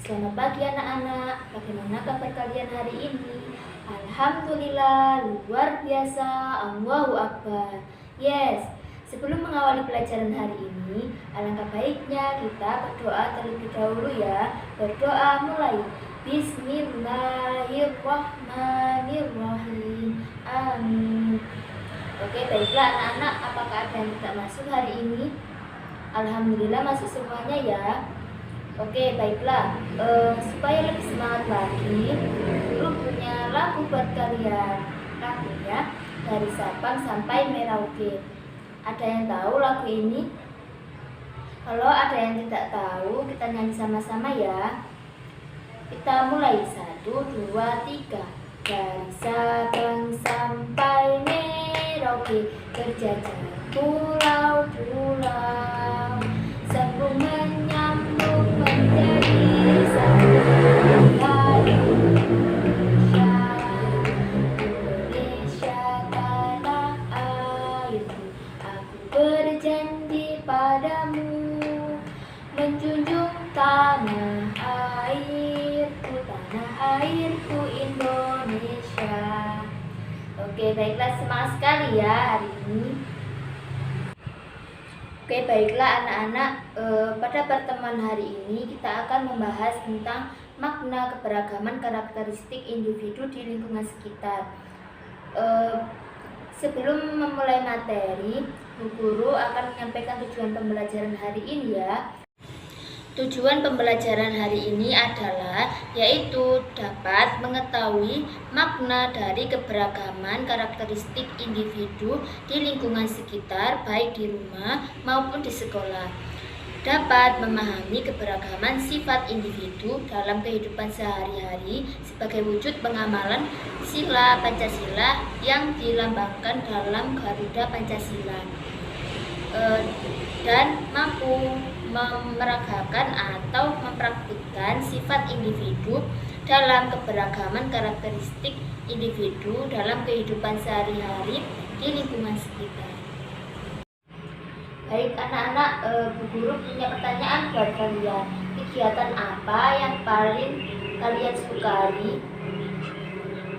Selamat pagi anak-anak, bagaimana kabar kalian hari ini? Alhamdulillah, luar biasa, Allahu Akbar. Yes, sebelum mengawali pelajaran hari ini, alangkah baiknya kita berdoa terlebih dahulu ya. Berdoa mulai. Bismillahirrahmanirrahim. Amin. Oke, baiklah anak-anak, apakah ada yang tidak masuk hari ini? Alhamdulillah masuk semuanya ya. Oke, baiklah. Supaya lebih semangat lagi, Guru punya lagu buat kalian. Lagunya dari Sabang sampai Merauke. Ada yang tahu lagu ini? Kalau ada yang tidak tahu, kita nyanyi sama-sama ya. Kita mulai 1, 2, 3. Dari Sabang sampai Merauke, berjajah pulau-pulau, sambung menyambung menjadi satu negara Indonesia. Indonesia tanah airku, aku berjanji padamu, menjunjung tanah airku Indonesia. Oke, baiklah, semangat sekali ya hari ini. Oke, baiklah anak-anak, pada pertemuan hari ini kita akan membahas tentang makna keberagaman karakteristik individu di lingkungan sekitar. Sebelum memulai materi, Bu Guru akan menyampaikan tujuan pembelajaran hari ini ya. Tujuan pembelajaran hari ini adalah yaitu dapat mengetahui makna dari keberagaman karakteristik individu di lingkungan sekitar, baik di rumah maupun di sekolah. Dapat memahami keberagaman sifat individu dalam kehidupan sehari-hari sebagai wujud pengamalan sila Pancasila yang dilambangkan dalam Garuda Pancasila, dan mampu memeragakan atau mempraktikkan sifat individu dalam keberagaman karakteristik individu dalam kehidupan sehari-hari di lingkungan sekitar. Baik anak-anak, Bu Guru punya pertanyaan buat kalian. Kegiatan apa yang paling kalian sukai?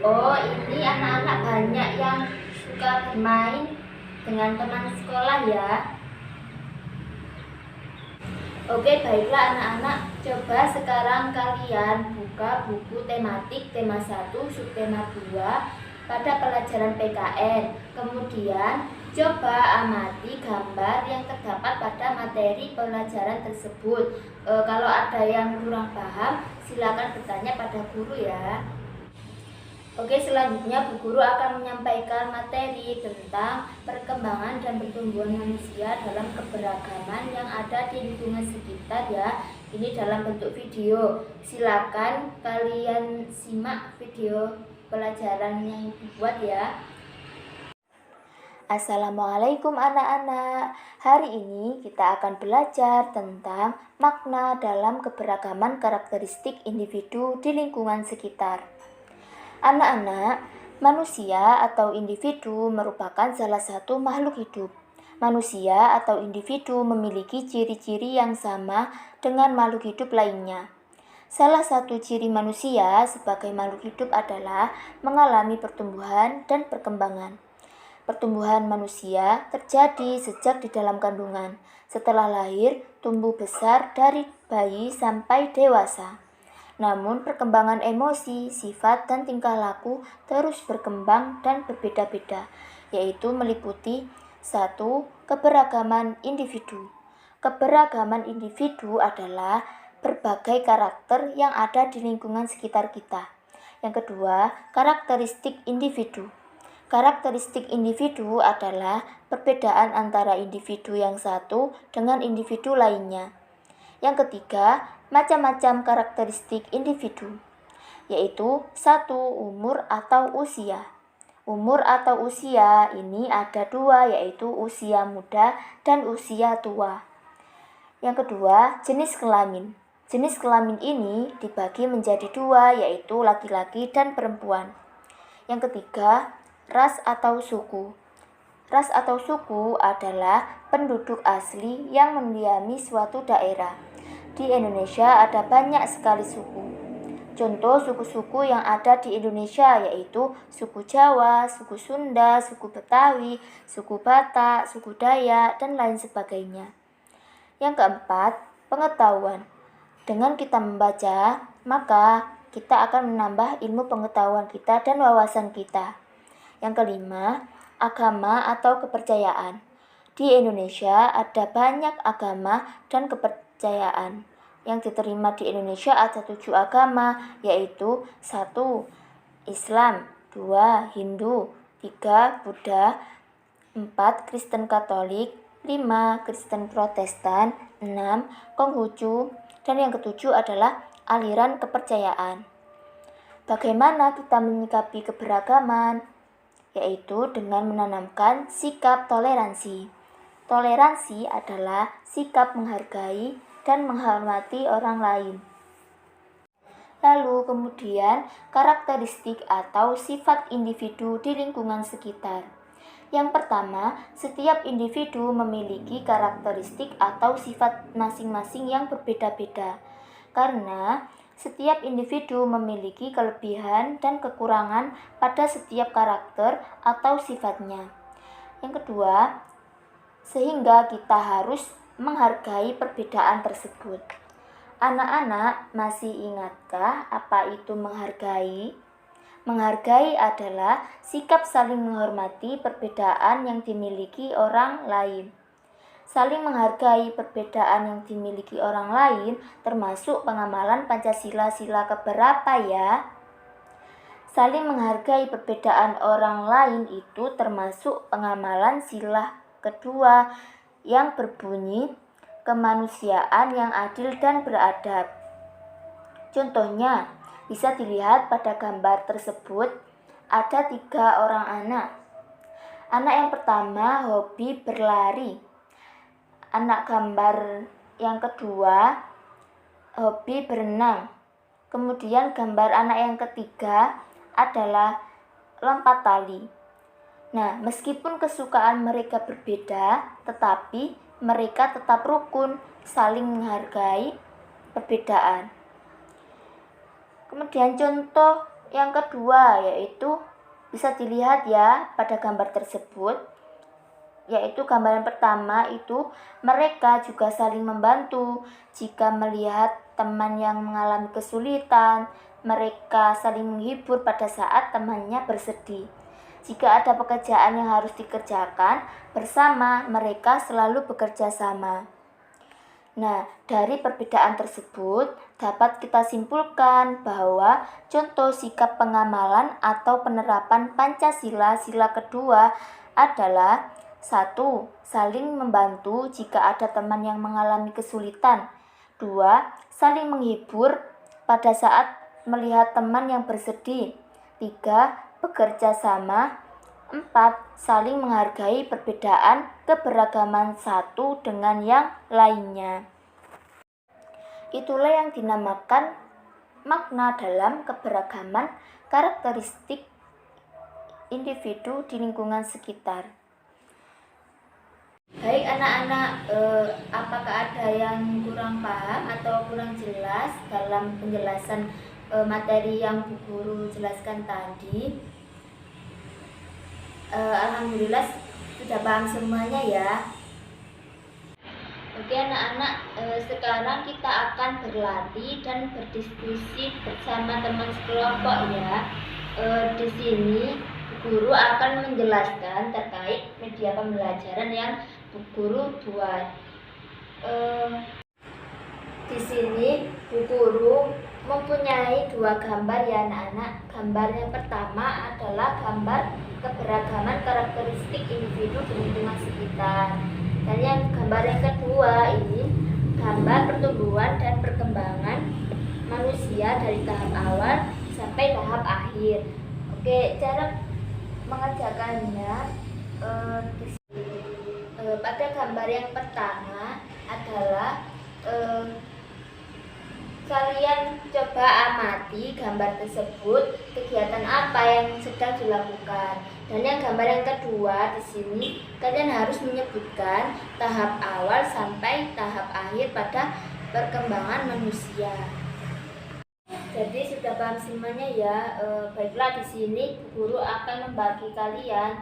Oh, ini anak-anak banyak yang suka bermain dengan teman sekolah ya. Oke, baiklah anak-anak, coba sekarang kalian buka buku tematik tema 1, subtema 2 pada pelajaran PKN. Kemudian coba amati gambar yang terdapat pada materi pelajaran tersebut. Kalau ada yang kurang paham, silakan bertanya pada guru ya. Oke, selanjutnya Bu Guru akan menyampaikan materi tentang perkembangan dan pertumbuhan manusia dalam keberagaman yang ada di lingkungan sekitar ya. Ini dalam bentuk video. Silakan kalian simak video pelajaran yang dibuat ya. Assalamualaikum anak-anak. Hari ini kita akan belajar tentang makna dalam keberagaman karakteristik individu di lingkungan sekitar. Anak-anak, manusia atau individu merupakan salah satu makhluk hidup. Manusia atau individu memiliki ciri-ciri yang sama dengan makhluk hidup lainnya. Salah satu ciri manusia sebagai makhluk hidup adalah mengalami pertumbuhan dan perkembangan. Pertumbuhan manusia terjadi sejak di dalam kandungan. Setelah lahir, tumbuh besar dari bayi sampai dewasa. Namun perkembangan emosi, sifat, dan tingkah laku terus berkembang dan berbeda-beda, yaitu meliputi 1. Keberagaman individu. Keberagaman individu adalah berbagai karakter yang ada di lingkungan sekitar kita. Yang kedua, karakteristik individu. Karakteristik individu adalah perbedaan antara individu yang satu dengan individu lainnya. Yang ketiga, macam-macam karakteristik individu, yaitu 1. Umur atau usia. Umur atau usia ini ada 2, yaitu usia muda dan usia tua. Yang kedua, jenis kelamin. Jenis kelamin ini dibagi menjadi 2, yaitu laki-laki dan perempuan. Yang ketiga, ras atau suku. Ras atau suku adalah penduduk asli yang mendiami suatu daerah. Di Indonesia ada banyak sekali suku. Contoh suku-suku yang ada di Indonesia yaitu suku Jawa, suku Sunda, suku Betawi, suku Batak, suku Dayak, dan lain sebagainya. Yang keempat, pengetahuan. Dengan kita membaca, maka kita akan menambah ilmu pengetahuan kita dan wawasan kita. Yang kelima, agama atau kepercayaan. Di Indonesia ada banyak agama dan kepercayaan. Yang diterima di Indonesia ada 7 agama, yaitu 1. Islam, 2. Hindu, 3. Buddha, 4. Kristen Katolik, 5. Kristen Protestan, 6. Konghucu, dan yang ketujuh adalah aliran kepercayaan. Bagaimana kita menyikapi keberagaman? Yaitu dengan menanamkan sikap toleransi. Toleransi adalah sikap menghargai dan menghormati orang lain. Lalu kemudian karakteristik atau sifat individu di lingkungan sekitar. Yang pertama, setiap individu memiliki karakteristik atau sifat masing-masing yang berbeda-beda. Karena setiap individu memiliki kelebihan dan kekurangan pada setiap karakter atau sifatnya. Yang kedua, sehingga kita harus menghargai perbedaan tersebut. Anak-anak masih ingatkah apa itu menghargai? Menghargai adalah sikap saling menghormati perbedaan yang dimiliki orang lain. Saling menghargai perbedaan yang dimiliki orang lain termasuk pengamalan Pancasila sila keberapa ya? Saling menghargai perbedaan orang lain itu termasuk pengamalan sila kedua yang berbunyi kemanusiaan yang adil dan beradab. Contohnya, bisa dilihat pada gambar tersebut ada 3 orang anak. Anak yang pertama hobi berlari. Anak gambar yang kedua hobi berenang. Kemudian gambar anak yang ketiga adalah lompat tali. Nah, meskipun kesukaan mereka berbeda, tetapi mereka tetap rukun, saling menghargai perbedaan. Kemudian contoh yang kedua yaitu bisa dilihat ya pada gambar tersebut. Yaitu gambaran pertama itu mereka juga saling membantu. Jika melihat teman yang mengalami kesulitan, mereka saling menghibur pada saat temannya bersedih. Jika ada pekerjaan yang harus dikerjakan bersama, mereka selalu bekerja sama. Nah, dari perbedaan tersebut dapat kita simpulkan bahwa contoh sikap pengamalan atau penerapan Pancasila sila kedua adalah 1. Saling membantu jika ada teman yang mengalami kesulitan. 2. Saling menghibur pada saat melihat teman yang bersedih. 3. Bekerja sama. 4. Saling menghargai perbedaan keberagaman satu dengan yang lainnya. Itulah yang dinamakan makna dalam keberagaman karakteristik individu di lingkungan sekitar. Baik anak-anak, apakah ada yang kurang paham atau kurang jelas dalam penjelasan materi yang Bu Guru jelaskan tadi? Alhamdulillah sudah paham semuanya ya. Oke anak-anak, sekarang kita akan berlatih dan berdiskusi bersama teman sekelompok ya. Di sini Bu Guru akan menjelaskan terkait media pembelajaran yang Bu Guru buat. Di sini Bu Guru mempunyai 2 gambar ya anak-anak. Gambar yang pertama adalah gambar keberagaman karakteristik individu di lingkungan sekitar. Dan yang gambar yang kedua ini gambar pertumbuhan dan perkembangan manusia dari tahap awal sampai tahap akhir. Oke, cara mengerjakannya pada gambar yang pertama adalah kalian coba amati gambar tersebut, kegiatan apa yang sedang dilakukan. Dan yang gambar yang kedua di sini kalian harus menyebutkan tahap awal sampai tahap akhir pada perkembangan manusia. Jadi sudah paham semuanya ya. Baiklah, di sini guru akan membagi kalian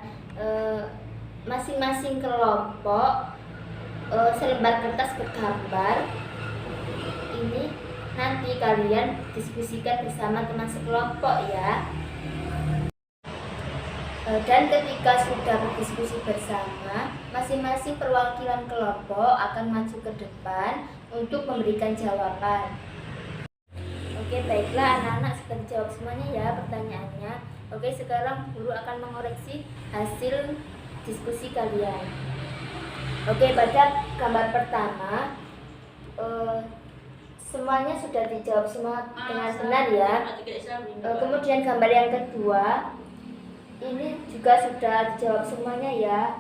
masing-masing kelompok selembar kertas bergambar. Ini nanti kalian diskusikan bersama teman sekelompok ya. Dan ketika sudah berdiskusi bersama, masing-masing perwakilan kelompok akan maju ke depan untuk memberikan jawaban. Oke, baiklah anak-anak sudah dijawab semuanya ya pertanyaannya. Oke, sekarang guru akan mengoreksi hasil diskusi kalian. Oke, pada gambar pertama semuanya sudah dijawab semua dengan benar ya. Kemudian gambar yang kedua ini juga sudah dijawab semuanya ya.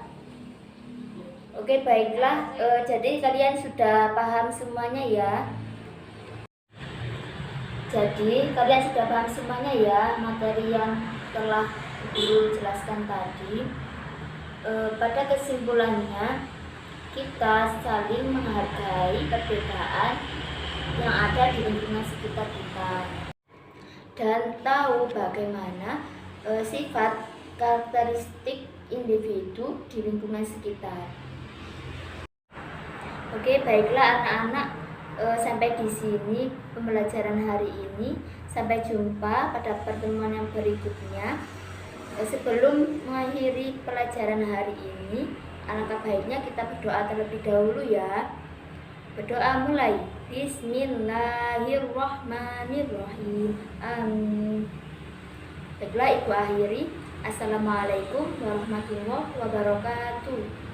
Oke, baiklah, jadi kalian sudah paham semuanya ya. Jadi kalian sudah paham semuanya ya materi yang telah guru jelaskan tadi. Pada kesimpulannya, kita saling menghargai perbedaan yang ada di lingkungan sekitar kita dan tahu bagaimana sifat karakteristik individu di lingkungan sekitar. Oke, baiklah anak-anak, sampai di sini pembelajaran hari ini. Sampai jumpa pada pertemuan yang berikutnya. Sebelum mengakhiri pelajaran hari ini, alangkah baiknya kita berdoa terlebih dahulu ya. Berdoa mulai. Bismillahirrahmanirrahim. Amin. Baiklah, ibu akhiri. Assalamualaikum warahmatullahi wabarakatuh.